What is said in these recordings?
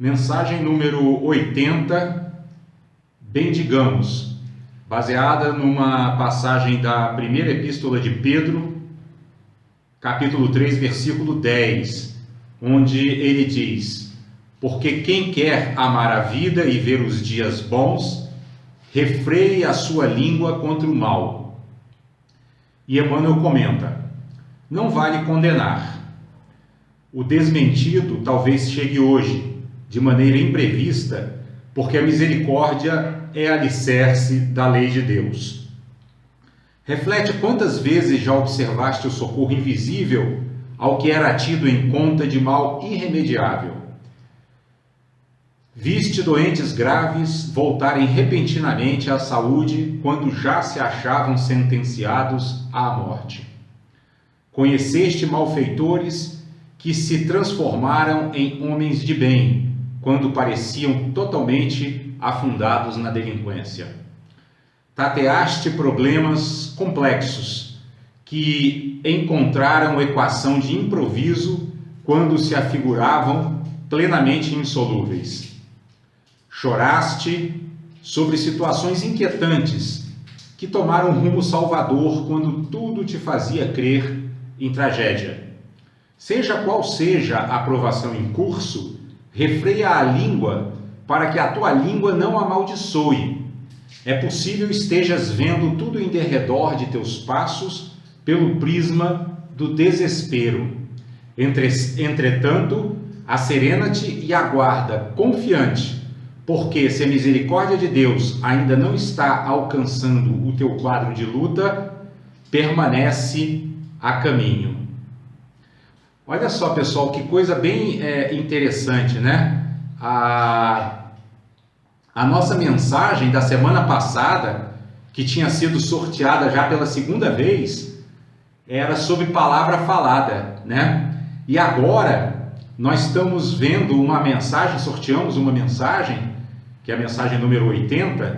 Mensagem número 80, Bendigamos, baseada numa passagem da primeira epístola de Pedro, capítulo 3, versículo 10, onde ele diz: porque quem quer amar a vida e ver os dias bons, refreie a sua língua contra o mal. E Emmanuel comenta: não vale condenar. O desmentido talvez chegue hoje, de maneira imprevista, porque a misericórdia é alicerce da lei de Deus. Reflete quantas vezes já observaste o socorro invisível ao que era tido em conta de mal irremediável. Viste doentes graves voltarem repentinamente à saúde quando já se achavam sentenciados à morte. Conheceste malfeitores que se transformaram em homens de bem, quando pareciam totalmente afundados na delinquência. Tateaste problemas complexos que encontraram equação de improviso quando se afiguravam plenamente insolúveis. Choraste sobre situações inquietantes que tomaram rumo salvador quando tudo te fazia crer em tragédia. Seja qual seja a provação em curso, refreia a língua para que a tua língua não amaldiçoe. É possível estejas vendo tudo em derredor de teus passos pelo prisma do desespero. Entretanto, asserena-te e aguarda, confiante, porque se a misericórdia de Deus ainda não está alcançando o teu quadro de luta, permanece a caminho. Olha só, pessoal, que coisa bem interessante, né? A nossa mensagem da semana passada, que tinha sido sorteada já pela segunda vez, era sobre palavra falada, né? E agora nós estamos vendo uma mensagem, sorteamos uma mensagem, que é a mensagem número 80,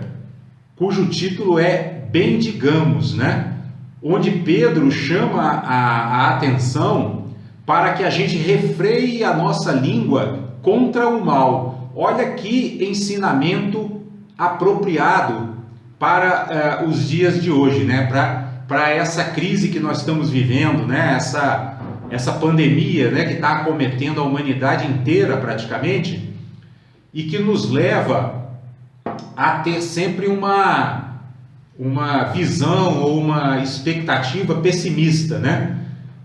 cujo título é Bendigamos, né? Onde Pedro chama a atenção para que a gente refreie a nossa língua contra o mal. Olha que ensinamento apropriado para os dias de hoje, né? Para essa crise que nós estamos vivendo, né? Essa pandemia, né? Que está acometendo a humanidade inteira praticamente, e que nos leva a ter sempre uma visão ou uma expectativa pessimista, né?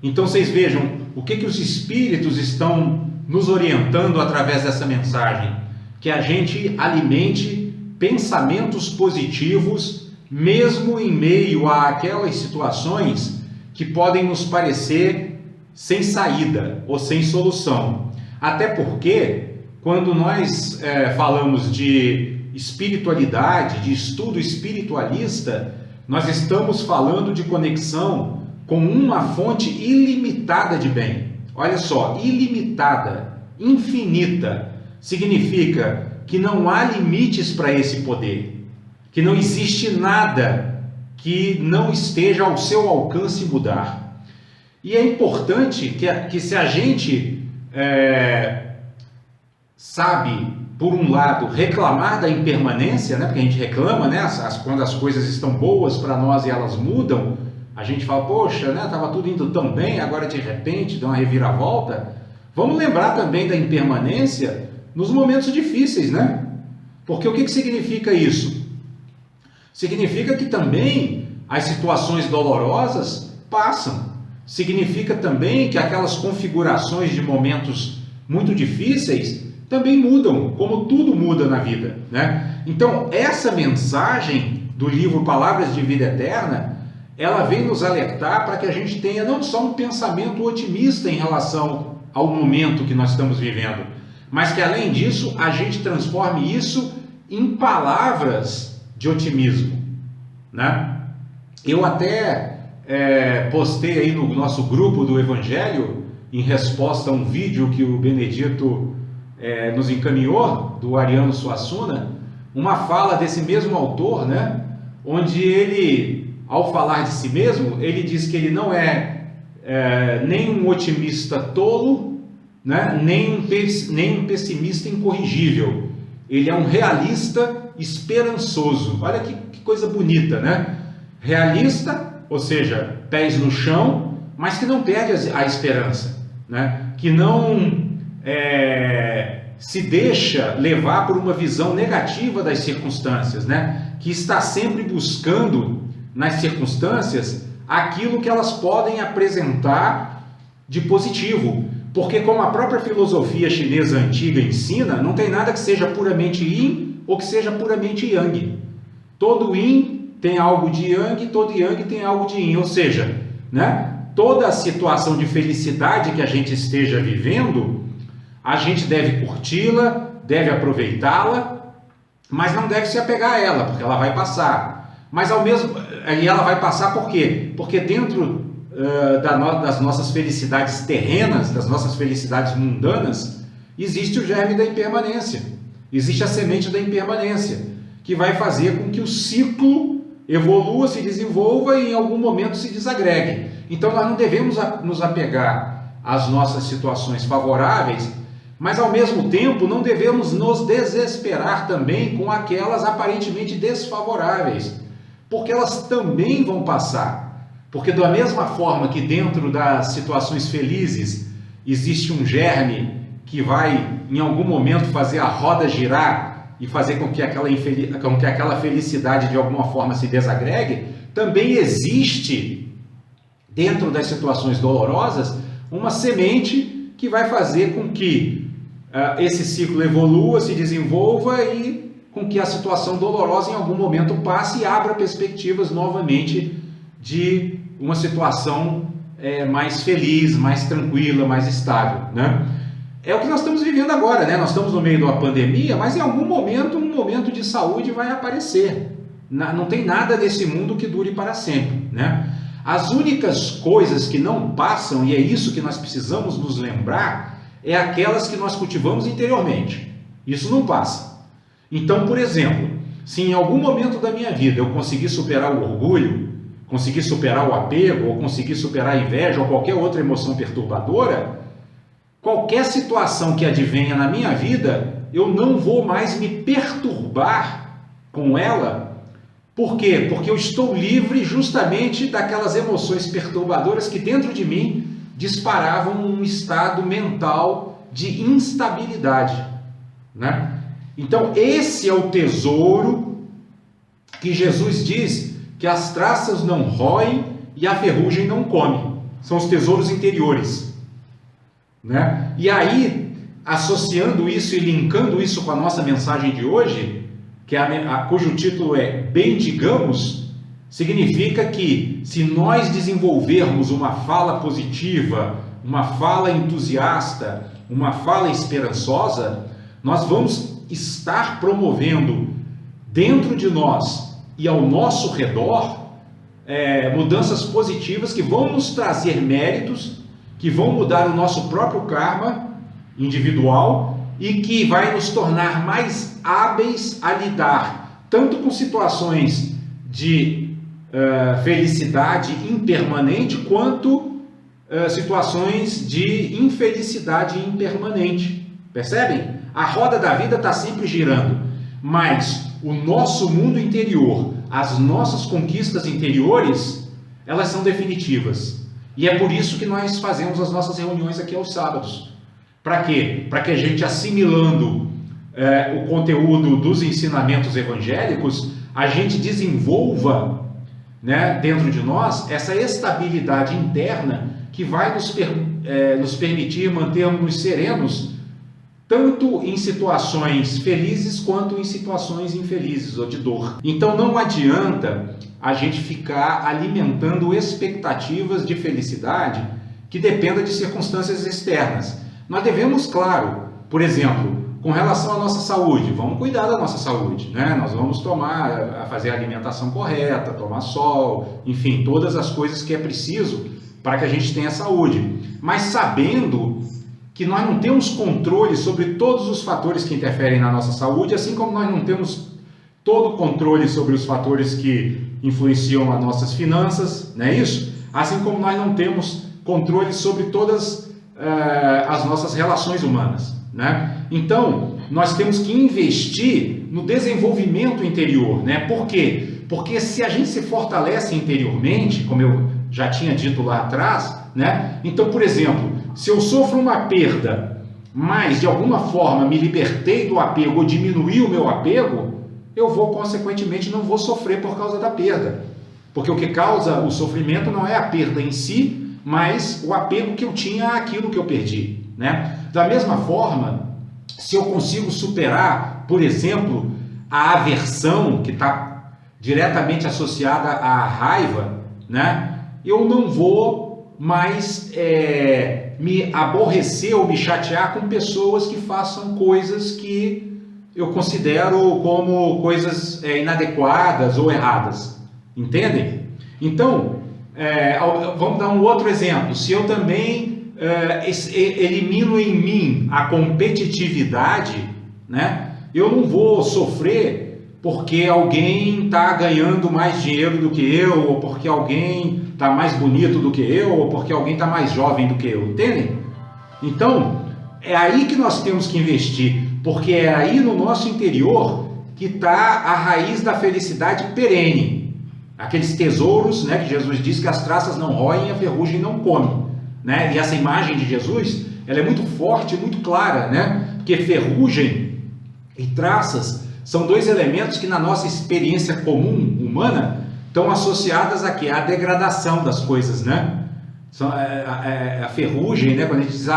Então vocês vejam o que os espíritos estão nos orientando através dessa mensagem: que a gente alimente pensamentos positivos, mesmo em meio àquelas situações que podem nos parecer sem saída ou sem solução. Até porque, quando nós falamos de espiritualidade, de estudo espiritualista, nós estamos falando de conexão com uma fonte ilimitada de bem. Olha só, ilimitada, infinita, significa que não há limites para esse poder, que não existe nada que não esteja ao seu alcance mudar. E é importante que se a gente sabe, por um lado, reclamar da impermanência, né? Porque a gente reclama, né? Quando as coisas estão boas para nós e elas mudam, a gente fala: poxa, né? Estava tudo indo tão bem, agora de repente dá uma reviravolta. Vamos lembrar também da impermanência nos momentos difíceis, né? Porque o que significa isso? Significa que também as situações dolorosas passam. Significa também que aquelas configurações de momentos muito difíceis também mudam, como tudo muda na vida, né? Então, essa mensagem do livro Palavras de Vida Eterna, ela vem nos alertar para que a gente tenha não só um pensamento otimista em relação ao momento que nós estamos vivendo, mas que, além disso, a gente transforme isso em palavras de otimismo, né? Eu até postei aí no nosso grupo do Evangelho, em resposta a um vídeo que o Benedito nos encaminhou, do Ariano Suassuna, uma fala desse mesmo autor, né? Onde ele, ao falar de si mesmo, ele diz que ele não é nem um otimista tolo né? Nem um pessimista incorrigível. Ele é um realista esperançoso. Olha que coisa bonita, né? Realista, ou seja, pés no chão, mas que não perde a esperança, né? Que não se deixa levar por uma visão negativa das circunstâncias, né? Que está sempre buscando nas circunstâncias aquilo que elas podem apresentar de positivo. Porque, como a própria filosofia chinesa antiga ensina, não tem nada que seja puramente yin ou que seja puramente yang. Todo yin tem algo de yang, todo yang tem algo de yin. Ou seja, né, toda a situação de felicidade que a gente esteja vivendo, a gente deve curti-la, deve aproveitá-la, mas não deve se apegar a ela, porque ela vai passar. Mas e ela vai passar por quê? Porque dentro das nossas felicidades terrenas, das nossas felicidades mundanas, existe o germe da impermanência, existe a semente da impermanência, que vai fazer com que o ciclo evolua, se desenvolva e em algum momento se desagregue. Então nós não devemos nos apegar às nossas situações favoráveis, mas ao mesmo tempo não devemos nos desesperar também com aquelas aparentemente desfavoráveis, porque elas também vão passar. Porque da mesma forma que dentro das situações felizes existe um germe que vai em algum momento fazer a roda girar e fazer com que aquela felicidade de alguma forma se desagregue, também existe dentro das situações dolorosas uma semente que vai fazer com que esse ciclo evolua, se desenvolva e com que a situação dolorosa em algum momento passe e abra perspectivas novamente de uma situação mais feliz, mais tranquila, mais estável, né? É o que nós estamos vivendo agora, né? Nós estamos no meio de uma pandemia, mas em algum momento, um momento de saúde vai aparecer. Não tem nada desse mundo que dure para sempre, né? As únicas coisas que não passam, e é isso que nós precisamos nos lembrar, é aquelas que nós cultivamos interiormente. Isso não passa. Então, por exemplo, se em algum momento da minha vida eu conseguir superar o orgulho, conseguir superar o apego, ou conseguir superar a inveja, ou qualquer outra emoção perturbadora, qualquer situação que advenha na minha vida, eu não vou mais me perturbar com ela. Por quê? Porque eu estou livre justamente daquelas emoções perturbadoras que dentro de mim disparavam um estado mental de instabilidade, né? Então esse é o tesouro que Jesus diz que as traças não roem e a ferrugem não come. São os tesouros interiores, né? E aí, associando isso e linkando isso com a nossa mensagem de hoje, que cujo título é Bendigamos, significa que se nós desenvolvermos uma fala positiva, uma fala entusiasta, uma fala esperançosa, nós vamos estar promovendo dentro de nós e ao nosso redor mudanças positivas que vão nos trazer méritos, que vão mudar o nosso próprio karma individual e que vai nos tornar mais hábeis a lidar tanto com situações de felicidade impermanente quanto situações de infelicidade impermanente. Percebem? A roda da vida está sempre girando, mas o nosso mundo interior, as nossas conquistas interiores, elas são definitivas. E é por isso que nós fazemos as nossas reuniões aqui aos sábados. Para quê? Para que a gente, assimilando o conteúdo dos ensinamentos evangélicos, a gente desenvolva, né, dentro de nós essa estabilidade interna que vai nos permitir mantermos serenos tanto em situações felizes quanto em situações infelizes ou de dor. Então não adianta a gente ficar alimentando expectativas de felicidade que dependa de circunstâncias externas. Nós devemos, claro, por exemplo, com relação à nossa saúde, vamos cuidar da nossa saúde, né? Nós vamos fazer a alimentação correta, tomar sol, enfim, todas as coisas que é preciso para que a gente tenha saúde, mas sabendo que nós não temos controle sobre todos os fatores que interferem na nossa saúde, assim como nós não temos todo o controle sobre os fatores que influenciam as nossas finanças, não é isso? Assim como nós não temos controle sobre todas as nossas relações humanas, né? Então, nós temos que investir no desenvolvimento interior, né? Por quê? Porque se a gente se fortalece interiormente, como eu já tinha dito lá atrás, né? Então, por exemplo, se eu sofro uma perda, mas de alguma forma me libertei do apego ou diminuí o meu apego, eu vou, consequentemente, não vou sofrer por causa da perda. Porque o que causa o sofrimento não é a perda em si, mas o apego que eu tinha àquilo que eu perdi, né? Da mesma forma, se eu consigo superar, por exemplo, a aversão, que está diretamente associada à raiva, né? Eu não vou mais me aborrecer ou me chatear com pessoas que façam coisas que eu considero como coisas inadequadas ou erradas. Entendem? Então, vamos dar um outro exemplo. Se eu também elimino em mim a competitividade, né? Eu não vou sofrer porque alguém está ganhando mais dinheiro do que eu, ou porque alguém está mais bonito do que eu, ou porque alguém está mais jovem do que eu. Entendem? Então, é aí que nós temos que investir, porque é aí no nosso interior que está a raiz da felicidade perene. Aqueles tesouros, né, que Jesus diz que as traças não roem e a ferrugem não come, né? E essa imagem de Jesus, ela é muito forte, muito clara, né? Porque ferrugem e traças são dois elementos que na nossa experiência comum humana estão associadas aqui à degradação das coisas, né? A ferrugem, né, quando a gente diz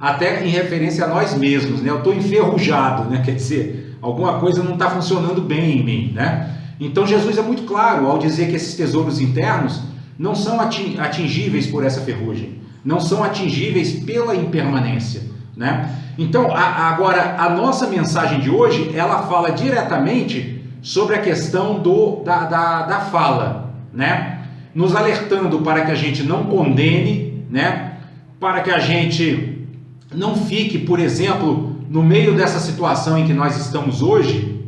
até em referência a nós mesmos, né? Eu estou enferrujado, né? Quer dizer, alguma coisa não está funcionando bem em mim, né? Então Jesus é muito claro ao dizer que esses tesouros internos não são atingíveis por essa ferrugem, não são atingíveis pela impermanência, né? Então, agora, a nossa mensagem de hoje, ela fala diretamente sobre a questão da fala, né? Nos alertando para que a gente não condene, né? Para que a gente não fique, por exemplo, no meio dessa situação em que nós estamos hoje,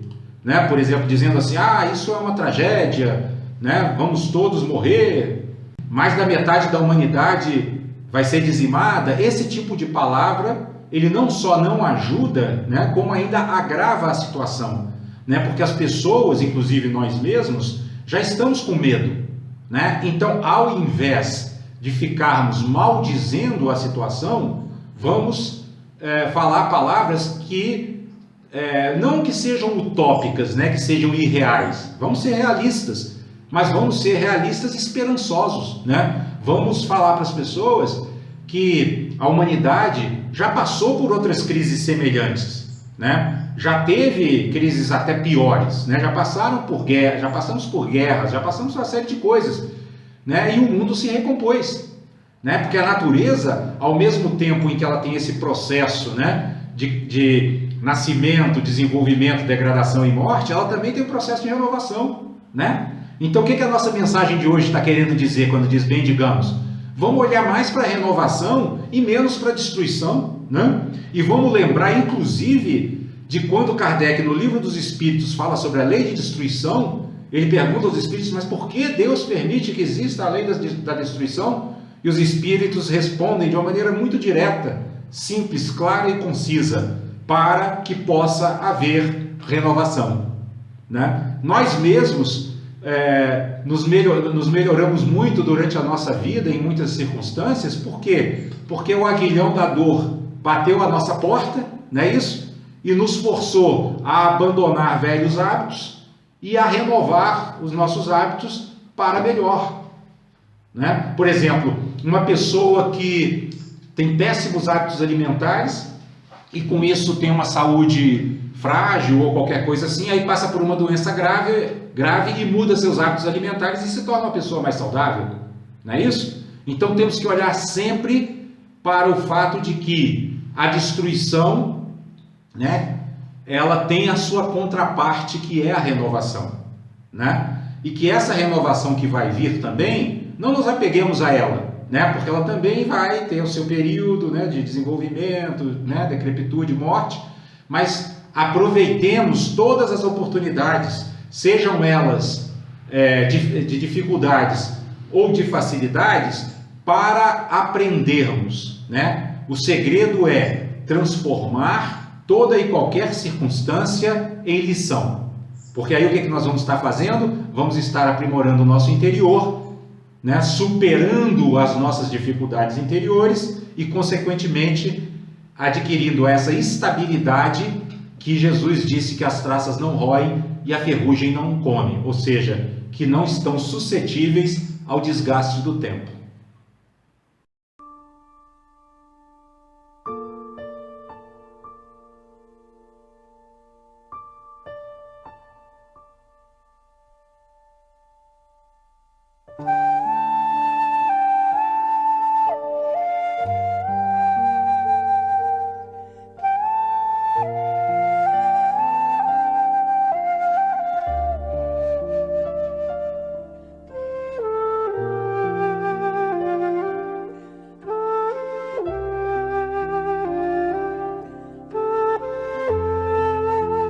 né? Por exemplo, dizendo assim, isso é uma tragédia, né? Vamos todos morrer, mais da metade da humanidade vai ser dizimada. Esse tipo de palavra, ele não só não ajuda, né? Como ainda agrava a situação, né? Porque as pessoas, inclusive nós mesmos, já estamos com medo, né? Então, ao invés de ficarmos maldizendo a situação, vamos falar palavras que não que sejam utópicas, né, que sejam irreais. Vamos ser realistas, mas vamos ser realistas esperançosos, né? Vamos falar para as pessoas que a humanidade já passou por outras crises semelhantes, né? Já teve crises até piores, né? Já passamos por guerras, já passamos por uma série de coisas, né? E o mundo se recompôs, né? Porque a natureza, ao mesmo tempo em que ela tem esse processo, né, de nascimento, desenvolvimento, degradação e morte, ela também tem um processo de renovação, né? Então, o que a nossa mensagem de hoje está querendo dizer quando diz bem, digamos? Vamos olhar mais para a renovação e menos para a destruição, né? E vamos lembrar, inclusive, de quando Kardec, no Livro dos Espíritos, fala sobre a lei de destruição. Ele pergunta aos espíritos, mas por que Deus permite que exista a lei da destruição? E os espíritos respondem de uma maneira muito direta, simples, clara e concisa, para que possa haver renovação, né? Nós mesmos nos melhoramos muito durante a nossa vida, em muitas circunstâncias. Por quê? Porque o aguilhão da dor bateu à nossa porta, não é isso? E nos forçou a abandonar velhos hábitos e a renovar os nossos hábitos para melhor, né? Por exemplo, uma pessoa que tem péssimos hábitos alimentares e com isso tem uma saúde frágil ou qualquer coisa assim, aí passa por uma doença grave e muda seus hábitos alimentares e se torna uma pessoa mais saudável, não é isso? Então temos que olhar sempre para o fato de que a destruição, né, ela tem a sua contraparte, que é a renovação, né? E que essa renovação que vai vir também, não nos apeguemos a ela, né? Porque ela também vai ter o seu período, né, de desenvolvimento, né, decrepitude, morte, mas aproveitemos todas as oportunidades, sejam elas de dificuldades ou de facilidades, para aprendermos, né? O segredo é transformar toda e qualquer circunstância em lição. Porque aí o que nós vamos estar fazendo? Vamos estar aprimorando o nosso interior, né? Superando as nossas dificuldades interiores e, consequentemente, adquirindo essa estabilidade que Jesus disse que as traças não roem e a ferrugem não come, ou seja, que não estão suscetíveis ao desgaste do tempo.